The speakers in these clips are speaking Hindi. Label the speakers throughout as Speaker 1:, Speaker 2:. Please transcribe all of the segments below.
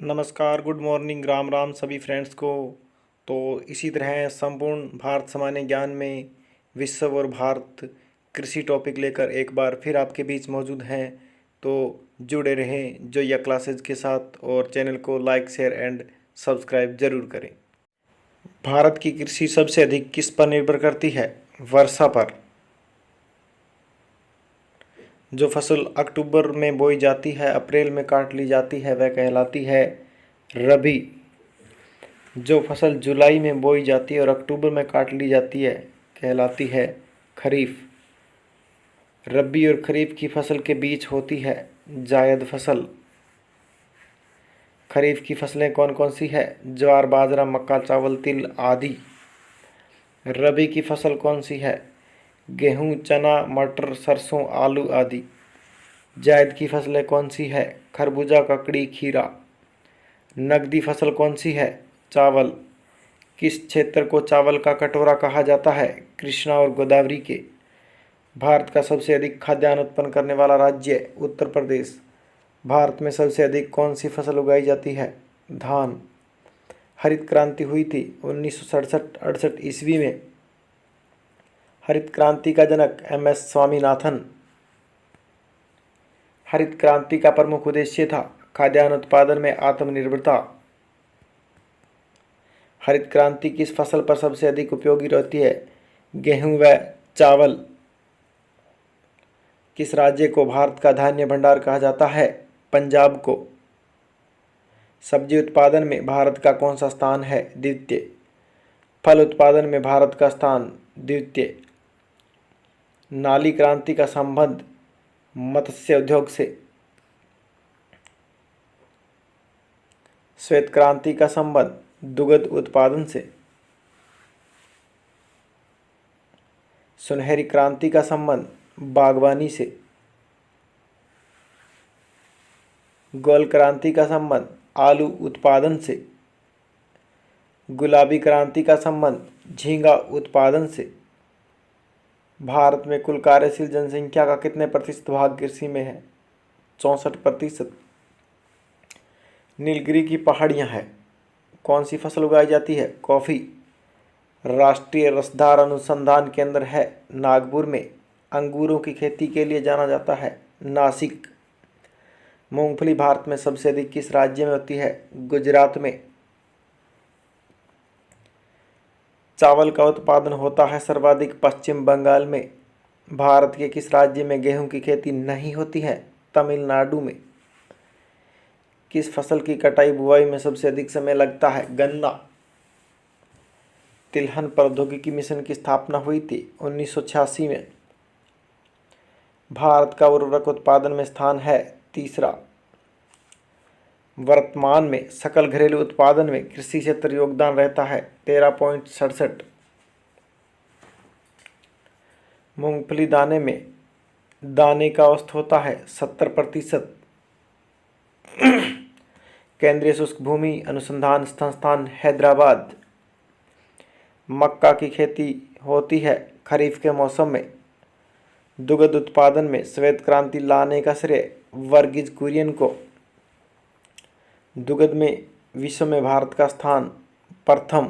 Speaker 1: नमस्कार, गुड मॉर्निंग, राम राम सभी फ्रेंड्स को। तो इसी तरह संपूर्ण भारत सामान्य ज्ञान में विश्व और भारत कृषि टॉपिक लेकर एक बार फिर आपके बीच मौजूद हैं। तो जुड़े रहें जो या क्लासेज के साथ और चैनल को लाइक शेयर एंड सब्सक्राइब ज़रूर करें। भारत की कृषि सबसे अधिक किस पर निर्भर करती है? वर्षा पर। जो फसल अक्टूबर में बोई जाती है, अप्रैल में काट ली जाती है, वह कहलाती है रबी। जो फसल जुलाई में बोई जाती है और अक्टूबर में काट ली जाती है, कहलाती है खरीफ। रबी और खरीफ की फसल के बीच होती है जायद फसल। खरीफ की फसलें कौन कौन सी है? ज्वार, बाजरा, मक्का, चावल, तिल आदि। रबी की फसल कौन सी है? गेहूँ, चना, मटर, सरसों, आलू आदि। जायद की फसलें कौन सी है? खरबूजा, ककड़ी, खीरा। नकदी फसल कौन सी है? चावल। किस क्षेत्र को चावल का कटोरा कहा जाता है? कृष्णा और गोदावरी के। भारत का सबसे अधिक खाद्यान्न उत्पन्न करने वाला राज्य उत्तर प्रदेश। भारत में सबसे अधिक कौन सी फसल उगाई जाती है? धान। हरित क्रांति हुई थी 1967-68 ईस्वी में। हरित क्रांति का जनक MS स्वामीनाथन। हरित क्रांति का प्रमुख उद्देश्य था खाद्यान्न उत्पादन में आत्मनिर्भरता। हरित क्रांति किस फसल पर सबसे अधिक उपयोगी रहती है? गेहूं व चावल। किस राज्य को भारत का धान्य भंडार कहा जाता है? पंजाब को। सब्जी उत्पादन में भारत का कौन सा स्थान है? द्वितीय। फल उत्पादन में भारत का स्थान द्वितीय। नाली क्रांति का संबंध मत्स्य उद्योग से। श्वेत क्रांति का संबंध दुग्ध उत्पादन से। सुनहरी क्रांति का संबंध बागवानी से। गोल क्रांति का संबंध आलू उत्पादन से। गुलाबी क्रांति का संबंध झींगा उत्पादन से। भारत में कुल कार्यशील जनसंख्या का कितने प्रतिशत भाग कृषि में है? 64%। नीलगिरी की पहाड़ियाँ हैं। कौन सी फसल उगाई जाती है? कॉफ़ी। राष्ट्रीय रसदार अनुसंधान केंद्र है नागपुर में। अंगूरों की खेती के लिए जाना जाता है नासिक। मूंगफली भारत में सबसे अधिक किस राज्य में होती है? गुजरात में। चावल का उत्पादन होता है सर्वाधिक पश्चिम बंगाल में। भारत के किस राज्य में गेहूं की खेती नहीं होती है? तमिलनाडु में। किस फसल की कटाई बुआई में सबसे अधिक समय लगता है? गन्ना। तिलहन प्रौद्योगिकी मिशन की स्थापना हुई थी 1986 में। भारत का उर्वरक उत्पादन में स्थान है तीसरा। वर्तमान में सकल घरेलू उत्पादन में कृषि क्षेत्र योगदान रहता है 13.67। मूंगफली दाने में दाने का औसत होता है 70%। केंद्रीय शुष्क भूमि अनुसंधान संस्थान हैदराबाद। मक्का की खेती होती है खरीफ के मौसम में। दुग्ध उत्पादन में श्वेत क्रांति लाने का श्रेय वर्गीज कुरियन को। दुग्ध में विश्व में भारत का स्थान प्रथम।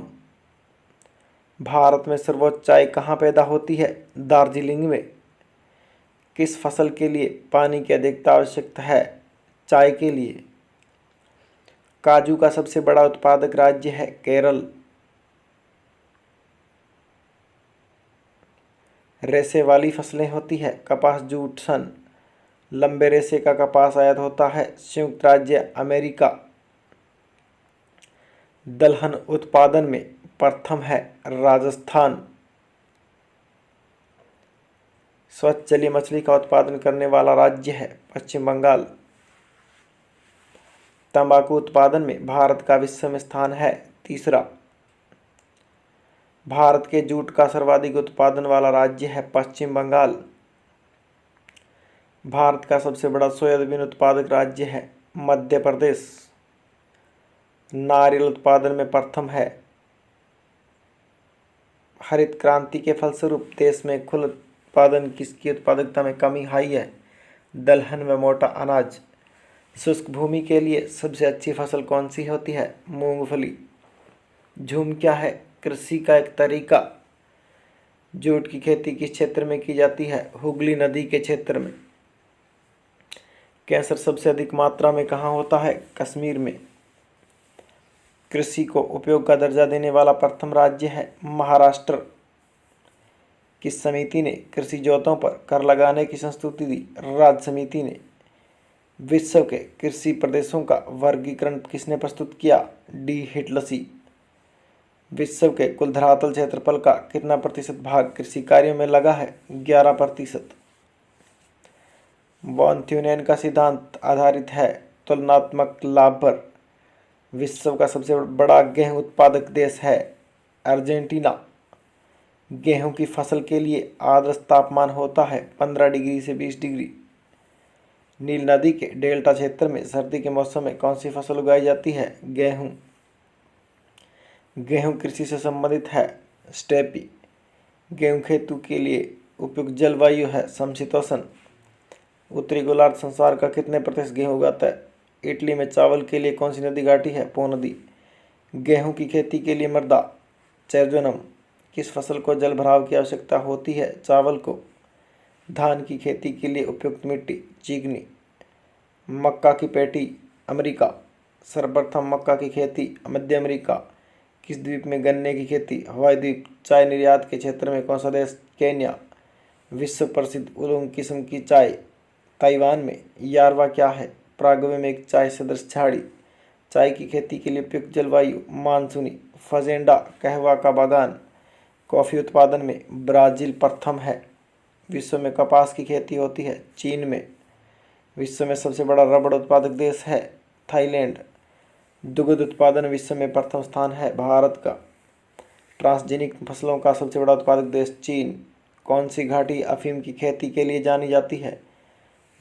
Speaker 1: भारत में सर्वोच्च चाय कहाँ पैदा होती है? दार्जिलिंग में। किस फसल के लिए पानी की अधिकता आवश्यकता है? चाय के लिए। काजू का सबसे बड़ा उत्पादक राज्य है केरल। रेशे वाली फसलें होती है कपास, जूट, सन। लंबे रेशे का कपास आयात होता है संयुक्त राज्य अमेरिका। दलहन उत्पादन में प्रथम है राजस्थान। स्वच्छ जलीय मछली का उत्पादन करने वाला राज्य है पश्चिम बंगाल। तंबाकू उत्पादन में भारत का विश्व में स्थान है तीसरा। भारत के जूट का सर्वाधिक उत्पादन वाला राज्य है पश्चिम बंगाल। भारत का सबसे बड़ा सोयाबीन उत्पादक राज्य है मध्य प्रदेश। नारियल उत्पादन में प्रथम है। हरित क्रांति के फलस्वरूप देश में कुल उत्पादन किसकी उत्पादकता में कमी आई है? दलहन व मोटा अनाज। शुष्क भूमि के लिए सबसे अच्छी फसल कौन सी होती है? मूंगफली। झूम क्या है? कृषि का एक तरीका। जूट की खेती किस क्षेत्र में की जाती है? हुगली नदी के क्षेत्र में। कैंसर सबसे अधिक मात्रा में कहाँ होता है? कश्मीर में। कृषि को उपयोग का दर्जा देने वाला प्रथम राज्य है महाराष्ट्र। किस समिति ने कृषि जोतों पर कर लगाने की संस्तुति दी? राज्य समिति ने। विश्व के कृषि प्रदेशों का वर्गीकरण किसने प्रस्तुत किया? डी हिटलसी। विश्व के कुल धरातल क्षेत्रफल का कितना प्रतिशत भाग कृषि कार्यों में लगा है? 11%। वॉन थ्यूनेन का सिद्धांत आधारित है तुलनात्मक लाभ पर। विश्व का सबसे बड़ा गेहूं उत्पादक देश है अर्जेंटीना। गेहूं की फसल के लिए आदर्श तापमान होता है 15 डिग्री से 20 डिग्री। नील नदी के डेल्टा क्षेत्र में सर्दी के मौसम में कौन सी फसल उगाई जाती है? गेहूं। गेहूं कृषि से संबंधित है स्टेपी। गेहूं खेती के लिए उपयुक्त जलवायु है समशीतोष्ण। उत्तरी गोलार्ध संसार का कितने प्रतिशत गेहूं उगाता है? इटली में चावल के लिए कौन सी नदी घाटी है? पो नदी। गेहूं की खेती के लिए मृदा चैजोनम। किस फसल को जल भराव की आवश्यकता होती है? चावल को। धान की खेती के लिए उपयुक्त मिट्टी चिकनी। मक्का की पेटी अमेरिका। सर्वप्रथम मक्का की खेती मध्य अमेरिका। किस द्वीप में गन्ने की खेती? हवाई द्वीप। चाय निर्यात के क्षेत्र में कौन सा देश? केन्या। विश्व प्रसिद्ध उलोंग किस्म की चाय ताइवान में। यारवा क्या है? पराग्वे में एक चाय सदृश झाड़ी। चाय की खेती के लिए उपयुक्त जलवायु मानसूनी। फजेंडा कहवा का बागान। कॉफ़ी उत्पादन में ब्राज़ील प्रथम है। विश्व में कपास की खेती होती है चीन में। विश्व में सबसे बड़ा रबड़ उत्पादक देश है थाईलैंड। दुग्ध उत्पादन विश्व में प्रथम स्थान है भारत का। ट्रांसजेनिक फसलों का सबसे बड़ा उत्पादक देश चीन। कौन सी घाटी अफीम की खेती के लिए जानी जाती है?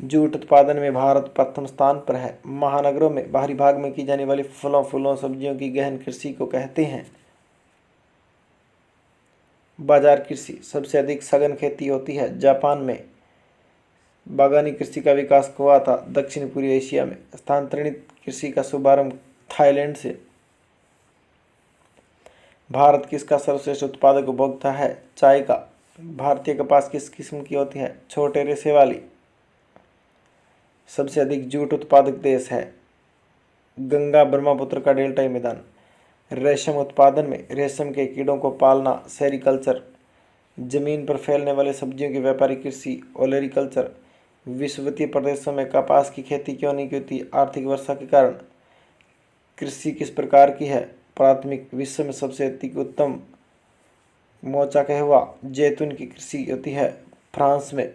Speaker 1: जूट उत्पादन में भारत प्रथम स्थान पर है। महानगरों में बाहरी भाग में की जाने वाली फलों फूलों सब्जियों की गहन कृषि को कहते हैं बाजार कृषि। सबसे अधिक सघन खेती होती है जापान में। बागानी कृषि का विकास हुआ था दक्षिण पूर्वी एशिया में। स्थानांतरित कृषि का शुभारंभ थाईलैंड से। भारत किसका सर्वश्रेष्ठ उत्पादक उपभोक्ता है? चाय का। भारतीय कपास किस किस्म की होती है? छोटे रेशे वाली। सबसे अधिक जूट उत्पादक देश है गंगा ब्रह्मपुत्र का डेल्टाई मैदान। रेशम उत्पादन में रेशम के कीड़ों को पालना सेरीकल्चर। जमीन पर फैलने वाले सब्जियों की व्यापारिक कृषि ओलेरीकल्चर। विषुवतीय प्रदेशों में कपास की खेती क्यों नहीं होती? आर्थिक वर्षा के कारण। कृषि किस प्रकार की है? प्राथमिक। विश्व में सबसे अधिक उत्तम मोचा कहवा जैतून की कृषि होती है फ्रांस में।